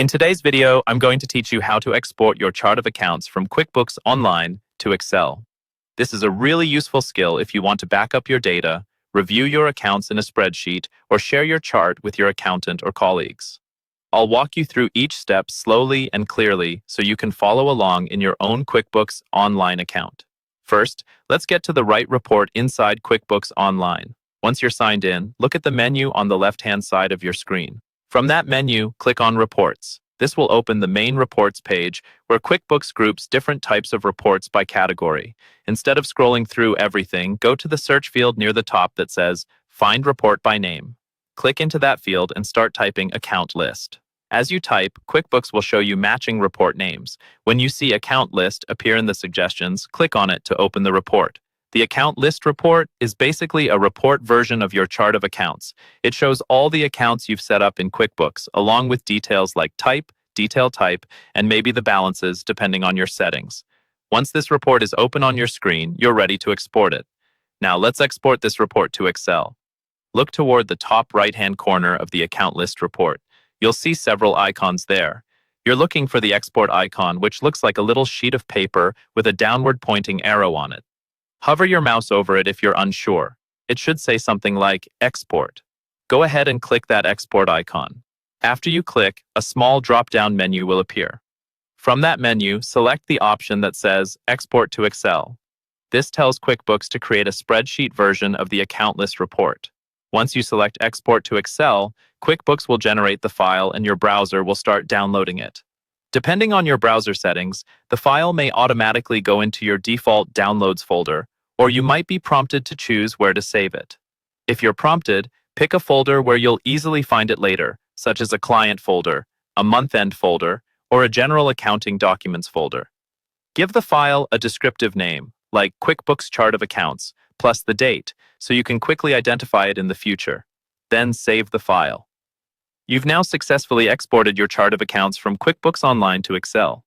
In today's video, I'm going to teach you how to export your chart of accounts from QuickBooks Online to Excel. This is a really useful skill if you want to back up your data, review your accounts in a spreadsheet, or share your chart with your accountant or colleagues. I'll walk you through each step slowly and clearly so you can follow along in your own QuickBooks Online account. First, let's get to the right report inside QuickBooks Online. Once you're signed in, look at the menu on the left-hand side of your screen. From that menu, click on Reports. This will open the main Reports page where QuickBooks groups different types of reports by category. Instead of scrolling through everything, go to the search field near the top that says Find Report by Name. Click into that field and start typing Account List. As you type, QuickBooks will show you matching report names. When you see Account List appear in the suggestions, click on it to open the report. The Account List report is basically a report version of your chart of accounts. It shows all the accounts you've set up in QuickBooks, along with details like type, detail type, and maybe the balances depending on your settings. Once this report is open on your screen, you're ready to export it. Now let's export this report to Excel. Look toward the top right-hand corner of the Account List report. You'll see several icons there. You're looking for the export icon, which looks like a little sheet of paper with a downward pointing arrow on it. Hover your mouse over it if you're unsure. It should say something like Export. Go ahead and click that export icon. After you click, a small drop-down menu will appear. From that menu, select the option that says Export to Excel. This tells QuickBooks to create a spreadsheet version of the account list report. Once you select Export to Excel, QuickBooks will generate the file and your browser will start downloading it. Depending on your browser settings, the file may automatically go into your default Downloads folder, or you might be prompted to choose where to save it. If you're prompted, pick a folder where you'll easily find it later, such as a client folder, a month-end folder, or a general accounting documents folder. Give the file a descriptive name, like QuickBooks Chart of Accounts, plus the date, so you can quickly identify it in the future. Then save the file. You've now successfully exported your chart of accounts from QuickBooks Online to Excel.